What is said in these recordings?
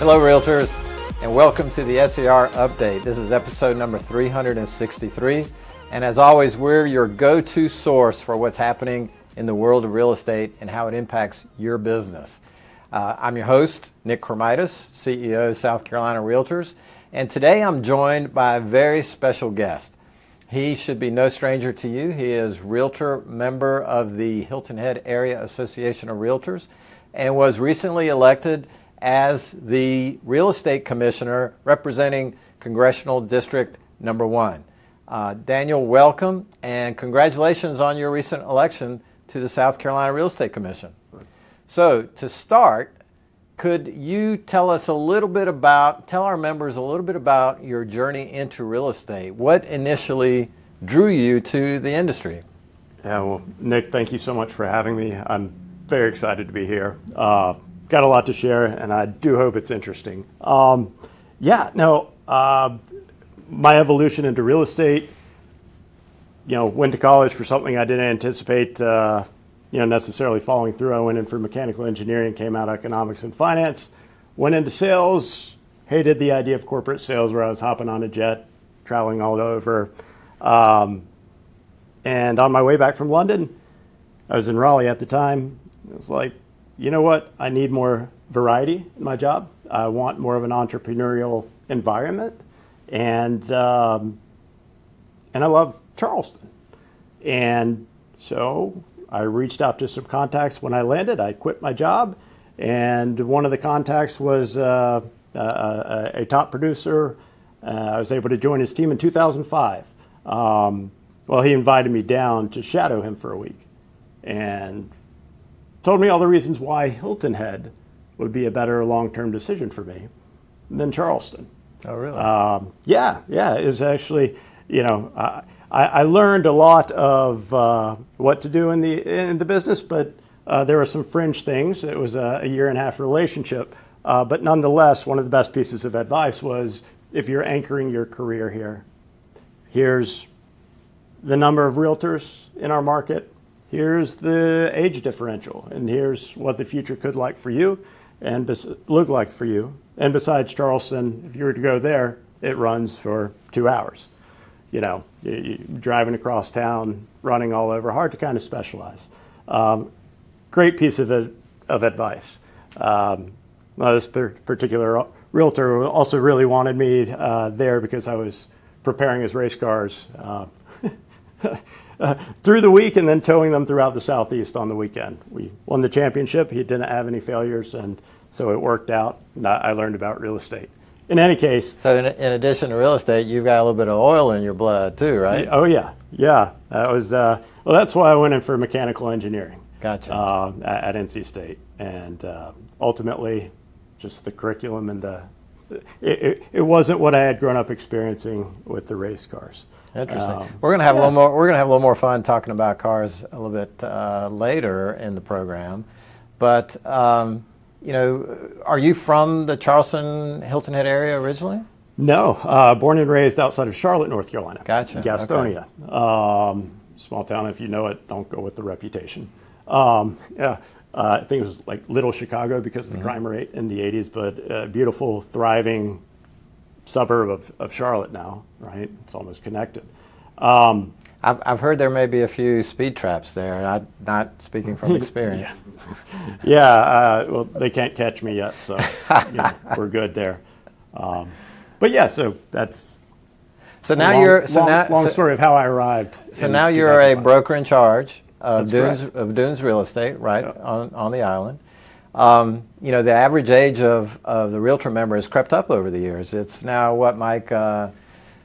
Hello, Realtors, and welcome to the SCR Update. This is episode number 363, and as always, we're your go-to source for what's happening in the world of real estate and how it impacts your business. I'm your host, Nick Kremydas, CEO of South Carolina Realtors, and today I'm joined by a very special guest. He should be no stranger to you. He is Realtor member of the Hilton Head Area Association of Realtors and was recently elected as the Real Estate Commissioner representing Congressional District number 1. Daniel, welcome and congratulations on your recent election to the South Carolina Real Estate Commission. So to start, could you tell our members a little bit about your journey into real estate? What initially drew you to the industry? Yeah, well, Nick, thank you so much for having me. I'm very excited to be here. Got a lot to share, and I do hope it's interesting. My evolution into real estate, went to college for something I didn't anticipate, necessarily following through. I went in for mechanical engineering, came out economics and finance, went into sales, hated the idea of corporate sales where I was hopping on a jet, traveling all over. And on my way back from London, I was in Raleigh at the time. It was like, you know what? I need more variety in my job. I want more of an entrepreneurial environment, and I love Charleston. And so I reached out to some contacts when I landed. I quit my job, and one of the contacts was a top producer. I was able to join his team in 2005. He invited me down to shadow him for a week, and told me all the reasons why Hilton Head would be a better long-term decision for me than Charleston. Oh, really? It was actually, I learned a lot of what to do in the business, but there were some fringe things. It was a year-and-a-half relationship, but nonetheless, one of the best pieces of advice was, if you're anchoring your career here, here's the number of realtors in our market, here's the age differential, and here's what the future could look like for you. And besides Charleston, if you were to go there, it runs for 2 hours. You're driving across town, running all over, hard to kind of specialize. Great piece of advice. This particular realtor also really wanted me there because I was preparing his race cars through the week and then towing them throughout the Southeast on the weekend. We won the championship. He didn't have any failures, and so it worked out. And I learned about real estate. In any case. So in addition to real estate, you've got a little bit of oil in your blood too, right? Oh, yeah. Yeah. That was, that's why I went in for mechanical engineering. Gotcha. At NC State. And ultimately, just the curriculum and it wasn't what I had grown up experiencing with the race cars. Interesting. We're gonna have a little more. We're gonna have a little more fun talking about cars a little bit later in the program. But are you from the Charleston, Hilton Head area originally? No, born and raised outside of Charlotte, North Carolina. Gotcha. Gastonia, okay. Small town. If you know it, don't go with the reputation. I think it was like Little Chicago because of the crime rate in the 80s, but a beautiful, thriving suburb of Charlotte now, right? It's almost connected. I've heard there may be a few speed traps there. Not speaking from experience. Well, they can't catch me yet, so we're good there. So that's long story of how I arrived. So now you're a broker in charge of Dunes Real Estate, right, on the island. The average age of the realtor member has crept up over the years. It's now, what, Mike,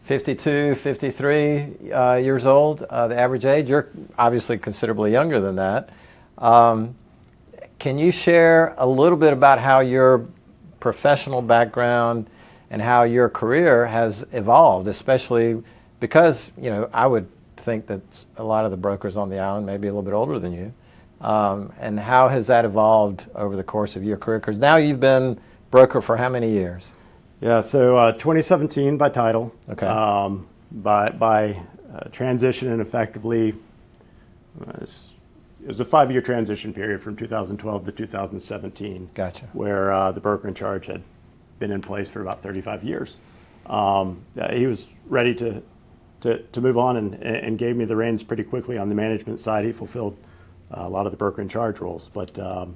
52, 53 years old, the average age. You're obviously considerably younger than that. Can you share a little bit about how your professional background and how your career has evolved, especially because, I would think that a lot of the brokers on the island may be a little bit older than you. And how has that evolved over the course of your career? Because now you've been broker for how many years? Yeah, so 2017 by title. Okay. By transition and effectively, it was a 5-year transition period from 2012 to 2017. Gotcha. Where the broker in charge had been in place for about 35 years. He was ready to move on and gave me the reins pretty quickly on the management side. He fulfilled a lot of the broker in charge roles. But to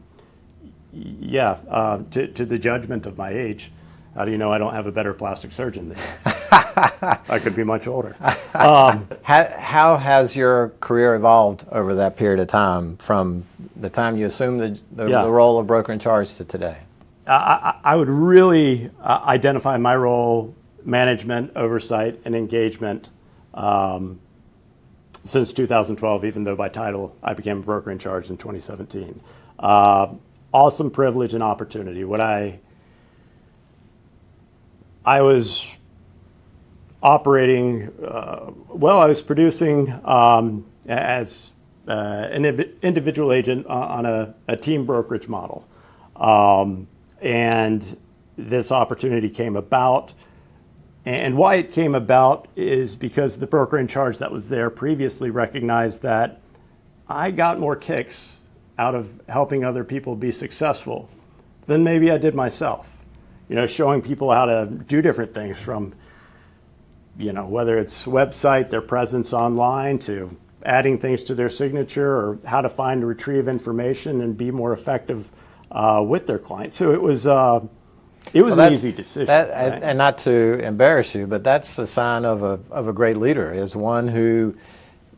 the judgment of my age, how do you know I don't have a better plastic surgeon than you? I could be much older. How has your career evolved over that period of time, from the time you assumed the role of broker in charge to today? I would really identify my role, management, oversight, and engagement, since 2012, even though by title I became a broker in charge in 2017. Awesome privilege and opportunity. What I was operating, I was producing as an individual agent on a team brokerage model. And this opportunity came about. And why it came about is because the broker in charge that was there previously recognized that I got more kicks out of helping other people be successful than maybe I did myself. Showing people how to do different things, from, whether it's website, their presence online, to adding things to their signature, or how to find and retrieve information and be more effective with their clients. So it was an easy decision. Right? And not to embarrass you, but that's the sign of a great leader, is one who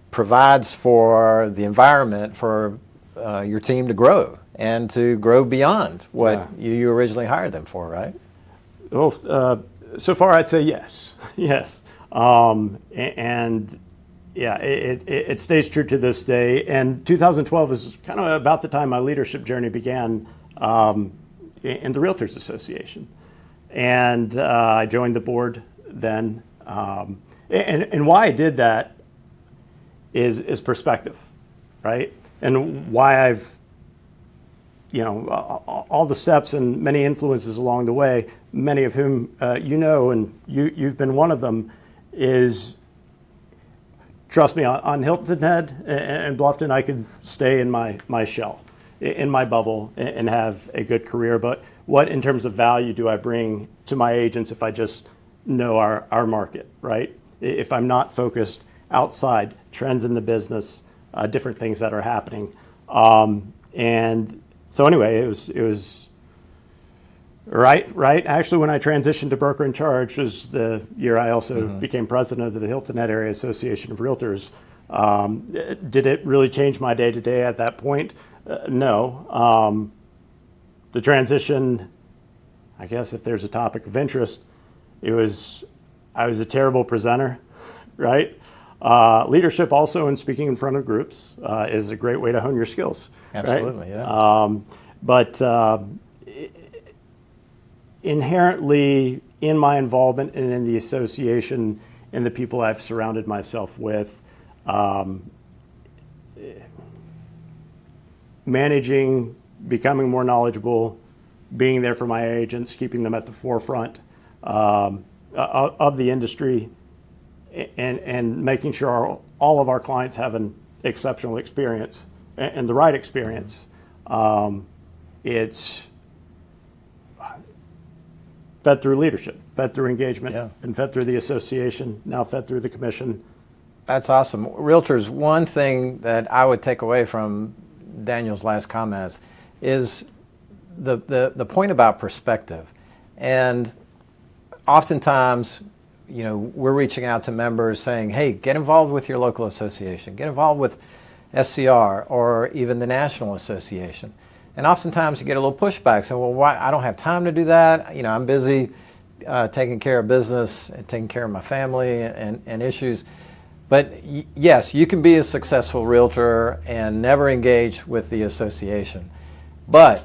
provides for the environment for your team to grow, and to grow beyond what you originally hired them for, right? Well, so far I'd say yes. Yes. It stays true to this day. And 2012 is kind of about the time my leadership journey began in the Realtors Association. And I joined the board then. And why I did that is perspective, right? And why I've, all the steps and many influences along the way, many of whom and you've been one of them, is, trust me, on Hilton Head and Bluffton, I could stay in my shell, in my bubble, and have a good career. But what, in terms of value, do I bring to my agents if I just know our market, right? If I'm not focused outside, trends in the business, different things that are happening. And so anyway, it was right. Actually, when I transitioned to broker in charge was the year I also became president of the Hilton Head Area Association of Realtors. Did it really change my day-to-day at that point? No. The transition, I guess if there's a topic of interest, I was a terrible presenter, right? Leadership also, in speaking in front of groups, is a great way to hone your skills. Absolutely, right? But inherently, in my involvement and in the association and the people I've surrounded myself with, managing, becoming more knowledgeable, being there for my agents, keeping them at the forefront of the industry, and making sure all of our clients have an exceptional experience and the right experience. It's fed through leadership, fed through engagement, and fed through the association, now fed through the commission. That's awesome. Realtors, one thing that I would take away from Daniel's last comments is the point about perspective. And oftentimes, we're reaching out to members saying, hey, get involved with your local association, get involved with SCR or even the National Association. And oftentimes you get a little pushback, saying, well, why? I don't have time to do that. I'm busy taking care of business and taking care of my family and issues. But yes, you can be a successful realtor and never engage with the association. But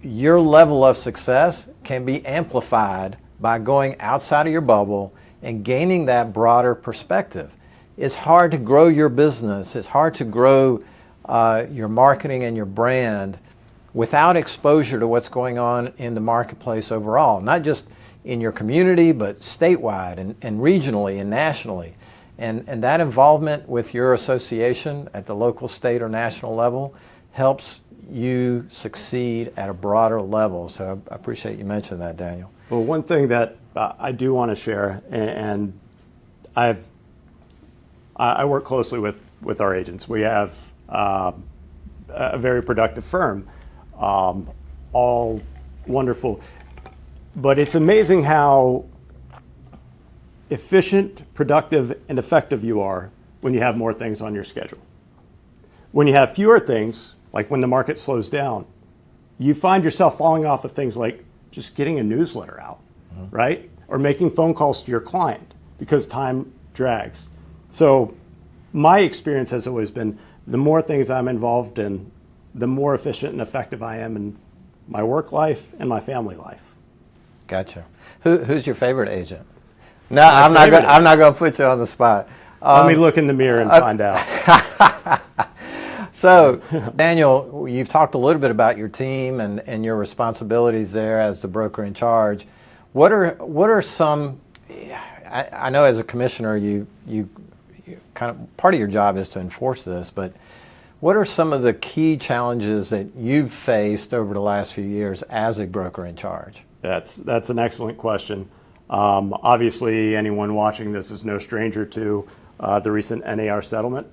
your level of success can be amplified by going outside of your bubble and gaining that broader perspective. It's hard to grow your business. It's hard to grow your marketing and your brand without exposure to what's going on in the marketplace overall, not just in your community, but statewide and regionally and nationally. And that involvement with your association at the local, state, or national level helps you succeed at a broader level. So I appreciate you mentioning that, Daniel. Well, one thing that I do want to share, and I work closely with our agents. We have a very productive firm, all wonderful. But it's amazing how efficient, productive, and effective you are when you have more things on your schedule. When you have fewer things, like when the market slows down, you find yourself falling off of things like just getting a newsletter out, right? Or making phone calls to your client because time drags. So my experience has always been the more things I'm involved in, the more efficient and effective I am in my work life and my family life. Gotcha. Who's your favorite agent? No, I'm not going to put you on the spot. Let me look in the mirror and find out. So, Daniel, you've talked a little bit about your team and your responsibilities there as the broker in charge. What are some? I know as a commissioner, you kind of part of your job is to enforce this, but what are some of the key challenges that you've faced over the last few years as a broker in charge? That's an excellent question. Obviously, anyone watching this is no stranger to the recent NAR settlement,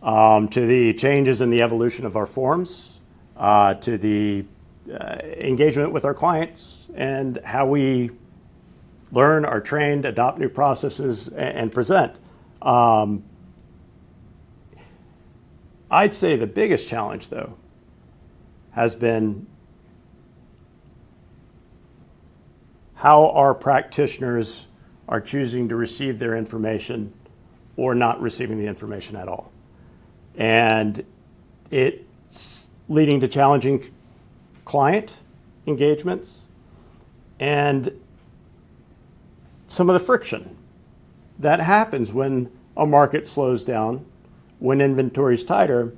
to the changes in the evolution of our forms, to the engagement with our clients, and how we learn, are trained, adopt new processes, and present. I'd say the biggest challenge, though, has been how our practitioners are choosing to receive their information or not receiving the information at all. And it's leading to challenging client engagements and some of the friction that happens when a market slows down, when inventory is tighter.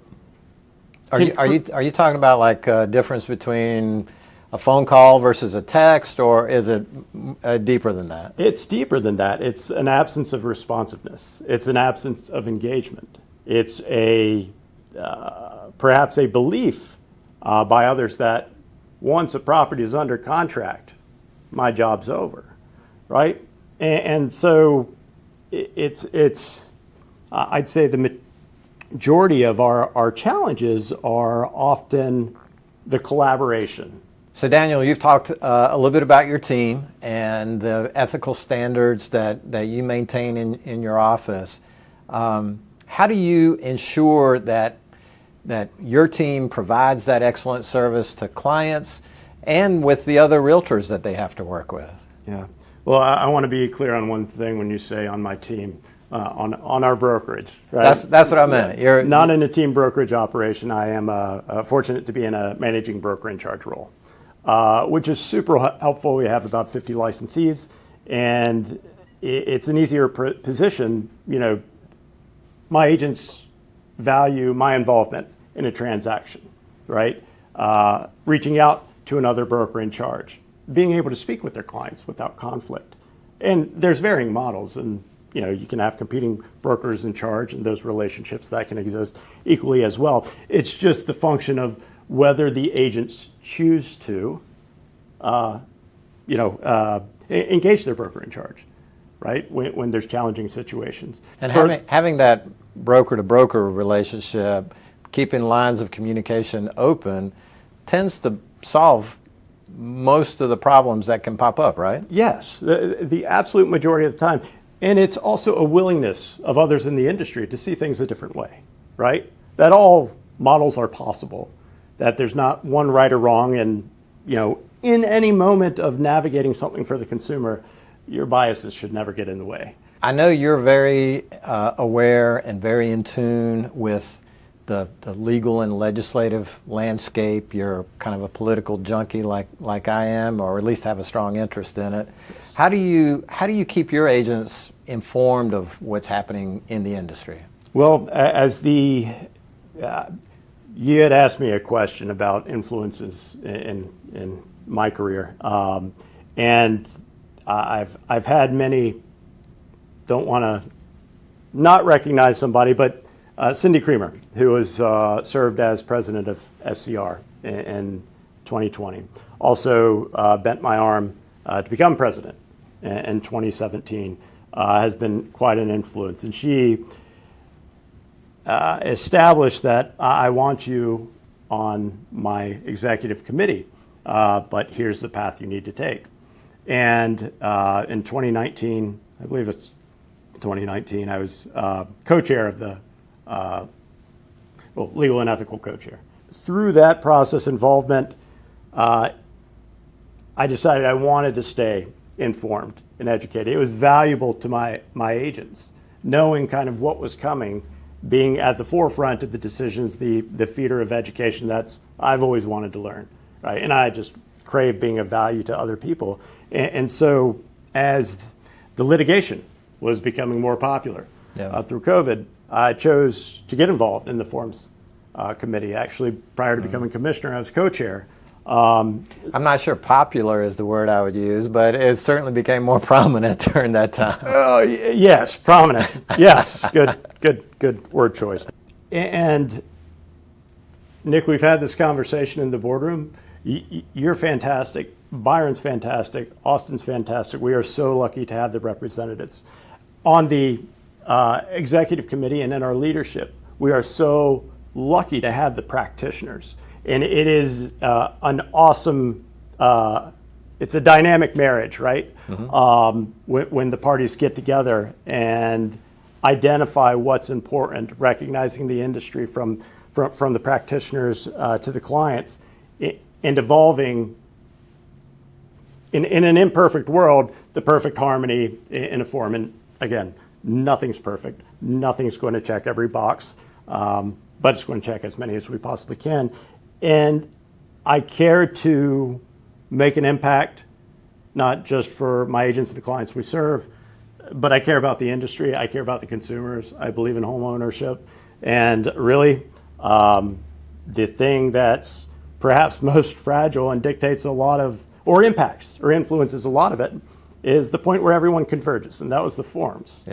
Are you talking about like a difference between a phone call versus a text, or is it deeper than that? It's deeper than that. It's an absence of responsiveness. It's an absence of engagement. It's perhaps a belief by others that once a property is under contract, my job's over, right? And so it's I'd say the majority of our challenges are often the collaboration. So Daniel, you've talked a little bit about your team and the ethical standards that you maintain in your office. How do you ensure that your team provides that excellent service to clients and with the other realtors that they have to work with? Yeah. Well, I want to be clear on one thing when you say on my team, on our brokerage. Right? That's what I meant. You're not in a team brokerage operation. I am fortunate to be in a managing broker in charge role, which is super helpful. We have about 50 licensees, and it's an easier position. You know, my agents value my involvement in a transaction, right? Reaching out to another broker in charge, being able to speak with their clients without conflict. And there's varying models, and you know, you can have competing brokers in charge, and those relationships that can exist equally as well. It's just the function of whether the agents choose to, engage their broker in charge, right? When there's challenging situations. And having that broker-to-broker relationship, keeping lines of communication open, tends to solve most of the problems that can pop up, right? Yes, the absolute majority of the time. And it's also a willingness of others in the industry to see things a different way, right? That all models are possible, that there's not one right or wrong, and you know, in any moment of navigating something for the consumer, your biases should never get in the way. I know you're very aware and very in tune with the legal and legislative landscape. You're kind of a political junkie like I am, or at least have a strong interest in it. Yes. How do you keep your agents informed of what's happening in the industry? Well, you had asked me a question about influences in my career, and I've had many. Don't want to not recognize somebody, but Cindy Creamer, who was served as president of SCR in 2020. Also bent my arm to become president in 2017. Has been quite an influence. And she established that I want you on my executive committee, but here's the path you need to take. And in 2019, I believe it's 2019, I was co-chair of the, legal and ethical co-chair. Through that process involvement, I decided I wanted to stay informed and educated. It was valuable to my agents, knowing kind of what was coming, being at the forefront of the decisions, the feeder of education I've always wanted to learn, right? And I just crave being of value to other people. And so as the litigation was becoming more popular through COVID, I chose to get involved in the forms committee. Actually, prior to becoming commissioner, I was co-chair. I'm not sure popular is the word I would use, but it certainly became more prominent during that time. Yes, prominent. Yes, good word choice. And Nick, we've had this conversation in the boardroom. You're fantastic. Byron's fantastic. Austin's fantastic. We are so lucky to have the representatives on the executive committee and in our leadership. We are so lucky to have the practitioners. And it is an awesome, it's a dynamic marriage, right? Mm-hmm. When the parties get together and identify what's important, recognizing the industry from the practitioners to the clients, and evolving in an imperfect world, the perfect harmony in a form. And again, nothing's perfect. Nothing's going to check every box, but it's going to check as many as we possibly can. And I care to make an impact, not just for my agents and the clients we serve, but I care about the industry. I care about the consumers. I believe in home ownership. And really, the thing that's perhaps most fragile and dictates a lot of, or impacts or influences a lot of it, is the point where everyone converges. And that was the forums,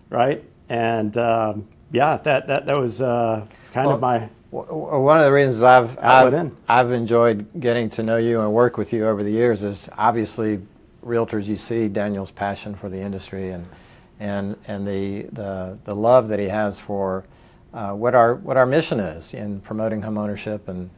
right? And that was kind of my... One of the reasons I've enjoyed getting to know you and work with you over the years is obviously realtors. You see Daniel's passion for the industry and the love that he has for what our mission is in promoting homeownership and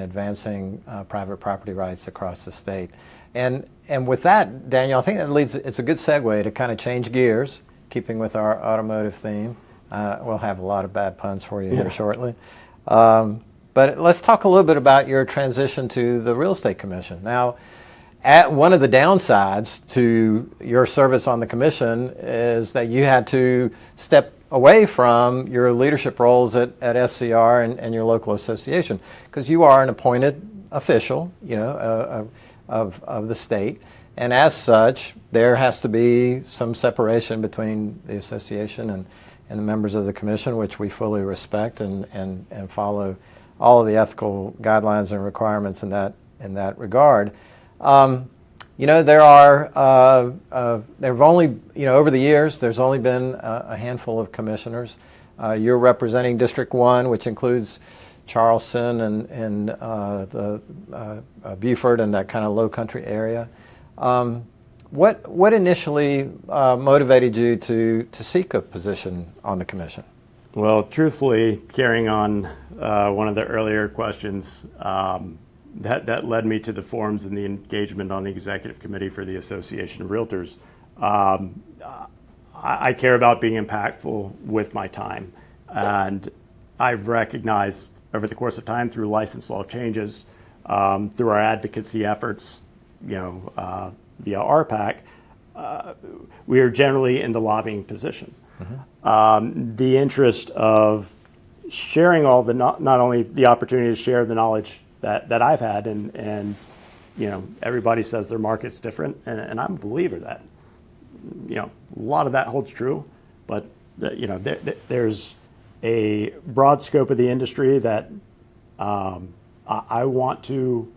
advancing private property rights across the state. And with that, Daniel, I think it's a good segue to kind of change gears, keeping with our automotive theme. We'll have a lot of bad puns for you here shortly. But let's talk a little bit about your transition to the Real Estate Commission. Now, one of the downsides to your service on the commission is that you had to step away from your leadership roles at SCR and your local association, because you are an appointed official, of the state. And as such, there has to be some separation between the association and the members of the commission, which we fully respect and follow all of the ethical guidelines and requirements in that regard. There have only, over the years, there's only been a handful of commissioners. You're representing District 1, which includes Charleston and the Beaufort and that kind of low country area. What initially motivated you to seek a position on the commission? Well, truthfully, carrying on one of the earlier questions, that led me to the forums and the engagement on the executive committee for the Association of Realtors. I care about being impactful with my time, and I've recognized over the course of time through license law changes, through our advocacy efforts, via RPAC, we are generally in the lobbying position. Mm-hmm. The interest of sharing all the not only the opportunity to share the knowledge that I've had, and everybody says their market's different, and I'm a believer that a lot of that holds true, but there's a broad scope of the industry that I want to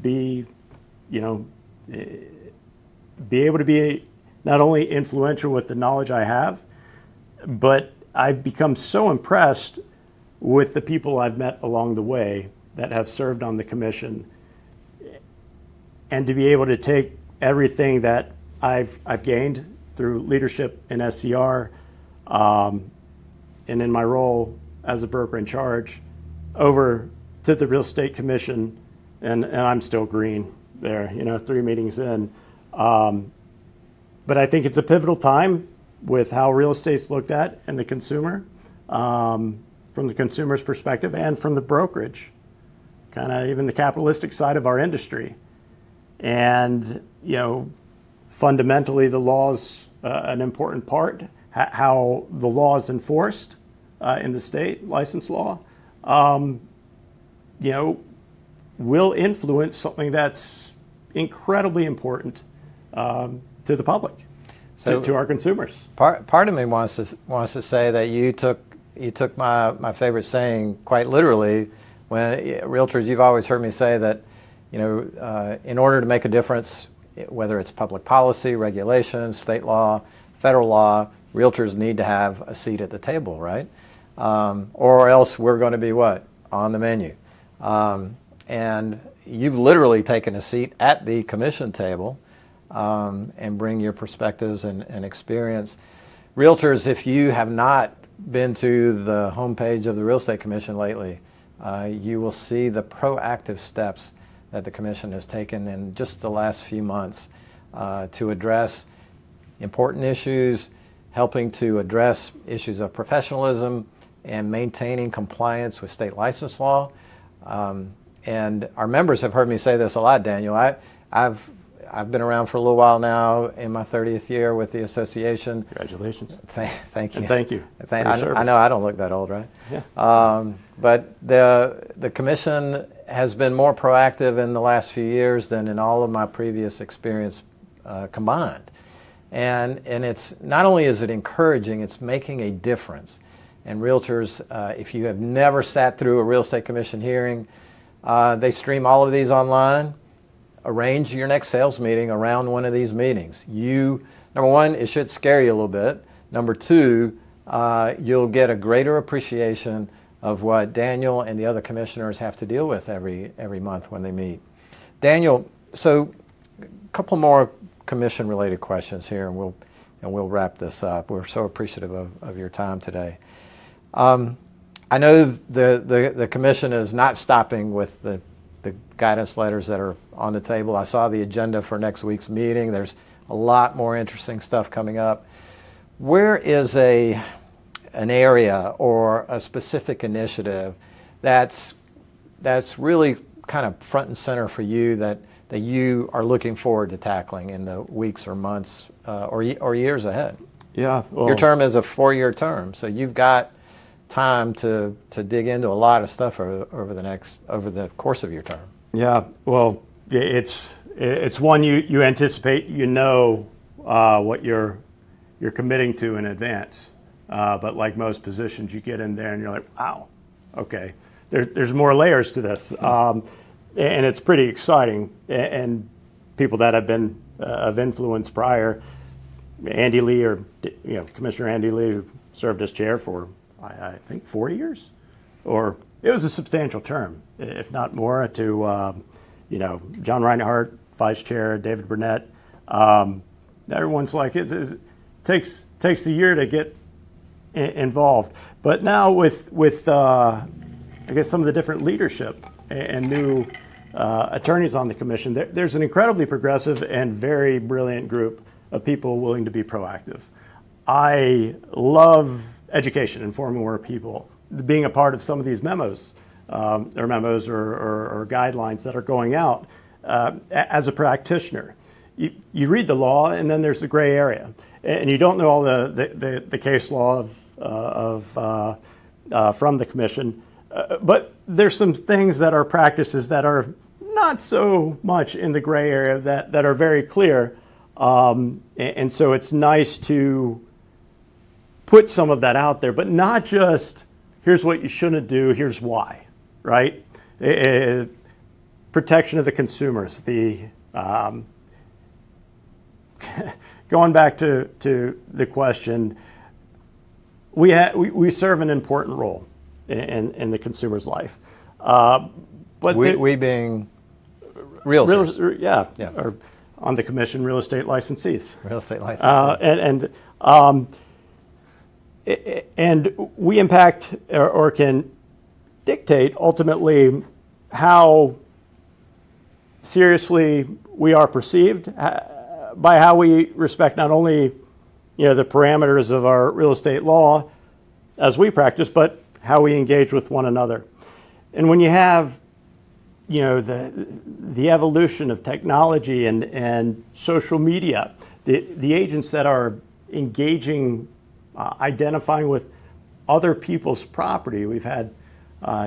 be able to be not only influential with the knowledge I have, but I've become so impressed with the people I've met along the way that have served on the commission, and to be able to take everything that I've gained through leadership in SCR, and in my role as a broker in charge, over to the Real Estate Commission, and I'm still green there, 3 meetings in. But I think it's a pivotal time with how real estate's looked at and the consumer, from the consumer's perspective and from the brokerage, kind of even the capitalistic side of our industry. And, fundamentally the law's an important part, how the law is enforced in the state, license law, will influence something that's incredibly important to the public, to our consumers. Part of me wants to say that you took my favorite saying quite literally. When realtors, you've always heard me say that, in order to make a difference, whether it's public policy, regulation, state law, federal law, realtors need to have a seat at the table, right? Or else we're going to be what? On the menu. And you've literally taken a seat at the commission table, and bring your perspectives and experience. Realtors, if you have not been to the homepage of the Real Estate Commission lately, you will see the proactive steps that the Commission has taken in just the last few months to address important issues, helping to address issues of professionalism and maintaining compliance with state license law. And our members have heard me say this a lot, Daniel. I've been around for a little while now, in my 30th year with the association. Congratulations. Thank you. And thank you. I know I don't look that old, right? Yeah. But the commission has been more proactive in the last few years than in all of my previous experience combined. And it's not only is it encouraging, it's making a difference. And realtors, if you have never sat through a real estate commission hearing, they stream all of these online. Arrange your next sales meeting around one of these meetings. Number one, it should scare you a little bit. Number two, you'll get a greater appreciation of what Daniel and the other commissioners have to deal with every month when they meet. Daniel, so a couple more commission-related questions here, and we'll wrap this up. We're so appreciative of your time today. I know the commission is not stopping with the guidance letters that are on the table. I saw the agenda for next week's meeting. There's a lot more interesting stuff coming up. Where is an area or a specific initiative that's really kind of front and center for you that you are looking forward to tackling in the weeks or months or years ahead? Yeah. Well, your term is a 4-year term, so you've got time to dig into a lot of stuff over the course of your term. Yeah. Well, it's one you anticipate, what you're committing to in advance. But like most positions, you get in there and you're like, wow, okay, there's more layers to this, and it's pretty exciting. And people that have been of influence prior, Andy Lee, or Commissioner Andy Lee, who served as chair for I think 4 years, or it was a substantial term, if not more, to John Reinhardt, vice chair, David Burnett. Everyone's like, it takes a year to get involved. But now with I guess some of the different leadership and new attorneys on the commission, there's an incredibly progressive and very brilliant group of people willing to be proactive. I love education, informing more people, being a part of some of these memos or guidelines that are going out. As a practitioner, you read the law, and then there's the gray area, and you don't know all the case law from the commission, but there's some things that are practices that are not so much in the gray area that are very clear, and so it's nice to put some of that out there, but not just here's what you shouldn't do, here's why, right? Protection of the consumers, going back to the question, we serve an important role in the consumer's life. But we being realtors. Yeah. Yeah. Or on the commission, real estate licensees. Real estate licensees. And we impact or can dictate ultimately how seriously we are perceived by how we respect not only the parameters of our real estate law as we practice, but how we engage with one another. And when you have the evolution of technology and social media, the agents that are engaging, identifying with other people's property, we've had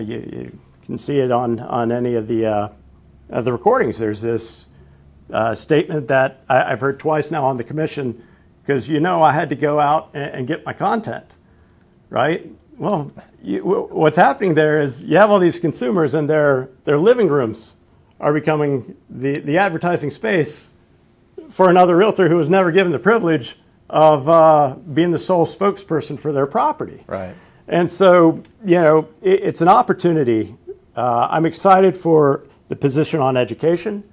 you can see it on any of the recordings. There's this statement that I've heard twice now on the commission, because I had to go out and get my content, right? Well, what's happening there is you have all these consumers, and their living rooms are becoming the advertising space for another realtor who was never given the privilege of being the sole spokesperson for their property. Right. And so, it's an opportunity. I'm excited for the position on education,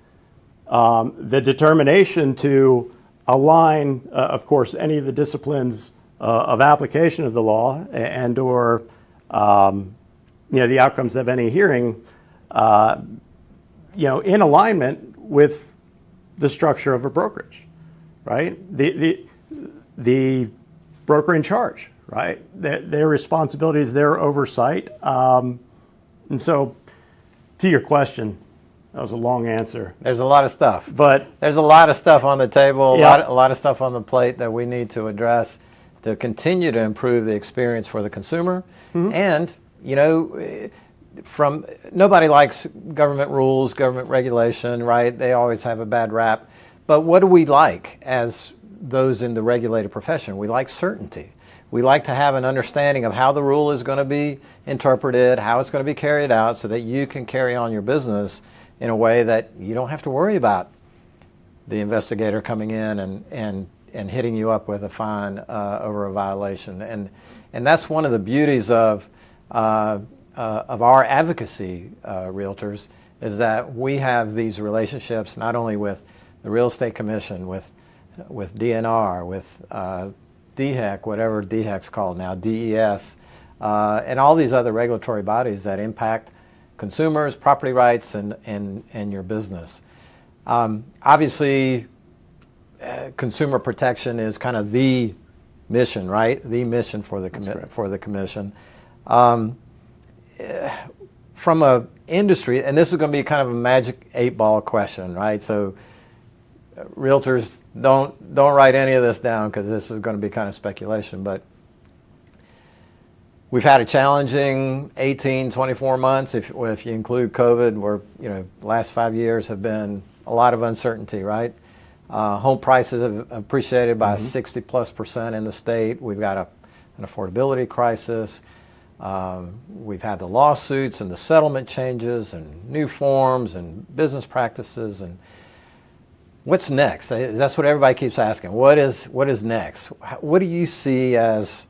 the determination to align, of course, any of the disciplines of application of the law and or the outcomes of any hearing, in alignment with the structure of a brokerage, right? The broker in charge, right? Their responsibilities, their oversight, and so to your question. That was a long answer. There's a lot of stuff. But there's a lot of stuff on the table, Yeah. a lot of stuff on the plate that we need to address to continue to improve the experience for the consumer. And, nobody likes government rules, government regulation, right? They always have a bad rap. But what do we like as those in the regulated profession? We like certainty. We like to have an understanding of how the rule is going to be interpreted, how it's going to be carried out, so that you can carry on your business in a way that you don't have to worry about the investigator coming in and hitting you up with a fine over a violation. And that's one of the beauties of our advocacy realtors, is that we have these relationships not only with the Real Estate Commission, with DNR, with DHEC, whatever DHEC's called now, DES, and all these other regulatory bodies that impact consumers, property rights, and your business. Obviously, consumer protection is kind of the mission, right? The mission for the commission. From a industry, and this is going to be kind of a magic 8-ball question, right? So, realtors, don't write any of this down, because this is going to be kind of speculation, but we've had a challenging 18, 24 months, if you include COVID, where the last 5 years have been a lot of uncertainty, right? Home prices have appreciated by 60+% in the state. We've got an affordability crisis. We've had the lawsuits and the settlement changes and new forms and business practices. And what's next? That's what everybody keeps asking. What is next? What do you see as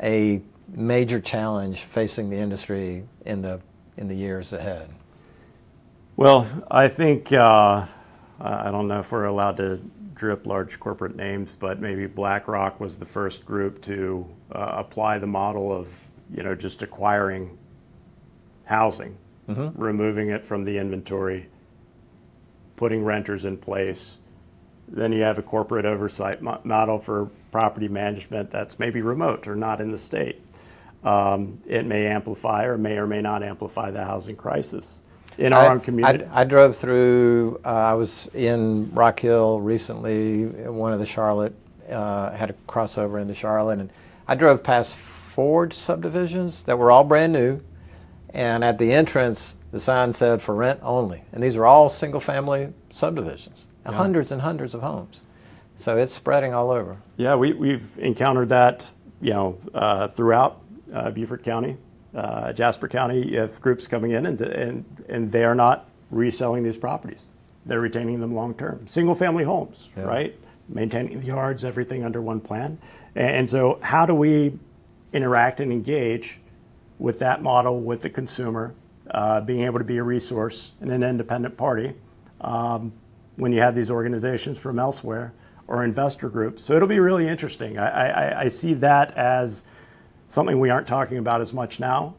a major challenge facing the industry in the years ahead? Well, I think I don't know if we're allowed to drip large corporate names, but maybe BlackRock was the first group to apply the model of just acquiring housing, removing it from the inventory, putting renters in place. Then you have a corporate oversight model for property management that's maybe remote or not in the state. It may amplify or may not amplify the housing crisis in our own community. I drove through, I was in Rock Hill recently, one of the Charlotte, had a crossover into Charlotte, and I drove past 4 subdivisions that were all brand new, and at the entrance the sign said "for rent only," and these are all single family subdivisions, hundreds and hundreds of homes. So it's spreading all over. Yeah, we've encountered that throughout Beaufort County, Jasper County. You have groups coming in and they are not reselling these properties. They're retaining them long term. Single family homes, right? Maintaining the yards, everything under one plan. And so how do we interact and engage with that model with the consumer being able to be a resource and an independent party when you have these organizations from elsewhere or investor groups. So it'll be really interesting. I see that as something we aren't talking about as much now,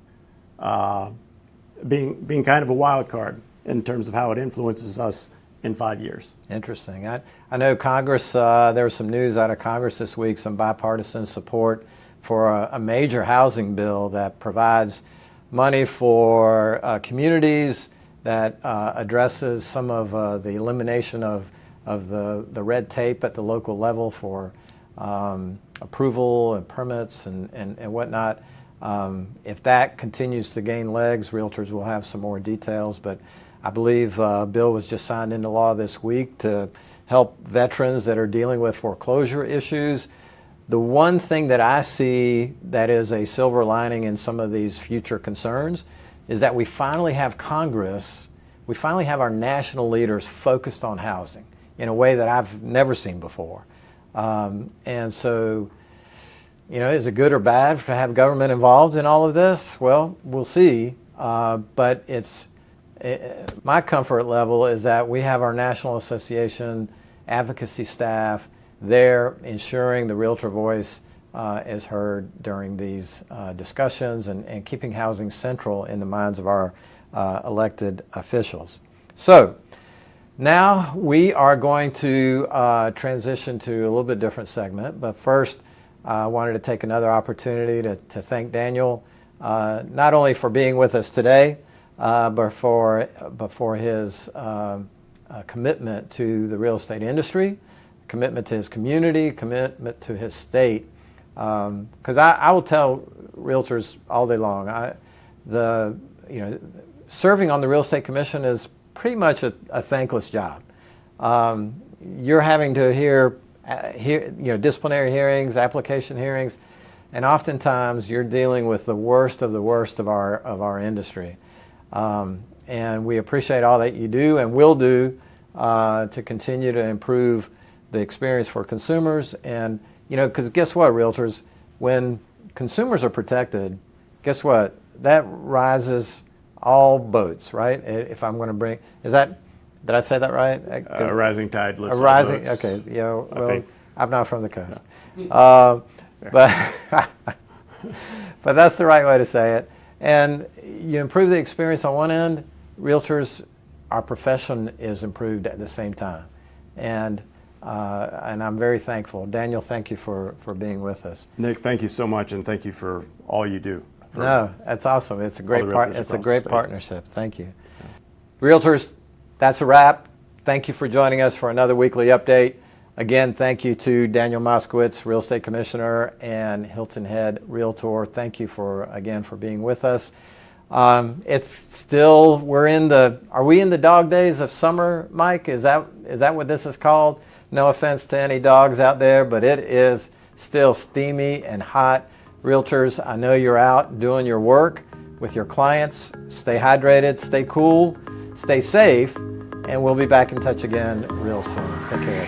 being kind of a wild card in terms of how it influences us in 5 years. Interesting. I know Congress, there was some news out of Congress this week, some bipartisan support for a major housing bill that provides money for communities, that addresses some of the elimination of the red tape at the local level for approval and permits and whatnot. If that continues to gain legs, Realtors will have some more details, but I believe a bill was just signed into law this week to help veterans that are dealing with foreclosure issues. The one thing that I see that is a silver lining in some of these future concerns is that we finally have Congress, we finally have our national leaders focused on housing in a way that I've never seen before. And so, you know, is it good or bad to have government involved in all of this? Well, we'll see. But my comfort level is that we have our National Association advocacy staff there ensuring the Realtor voice is heard during these discussions and keeping housing central in the minds of our elected officials. So now we are going to transition to a little bit different segment, but first I wanted to take another opportunity to thank Daniel, not only for being with us today, but for his commitment to the real estate industry, commitment to his community, commitment to his state. Because I will tell Realtors all day long, serving on the Real Estate Commission is pretty much a thankless job. You're having to hear disciplinary hearings, application hearings, and oftentimes you're dealing with the worst of our industry. And we appreciate all that you do and will do to continue to improve the experience for consumers. And, because guess what, Realtors, when consumers are protected, guess what? That rises all boats, right? If I'm going to bring, did I say that right? A rising tide lifts all boats. Okay, well, I'm not from the coast. But that's the right way to say it. And you improve the experience on one end, Realtors, our profession is improved at the same time. And I'm very thankful. Daniel, thank you for being with us. Nick, thank you so much, and thank you for all you do. No, that's awesome. It's a great partnership. Thank you. Yeah. Realtors, that's a wrap. Thank you for joining us for another weekly update. Again, thank you to Daniel Moskowitz, Real Estate Commissioner, and Hilton Head, Realtor. Thank you for being with us. It's still, are we in the dog days of summer, Mike? Is that what this is called? No offense to any dogs out there, but it is still steamy and hot. Realtors, I know you're out doing your work with your clients. Stay hydrated, stay cool, stay safe, and we'll be back in touch again real soon. Take care.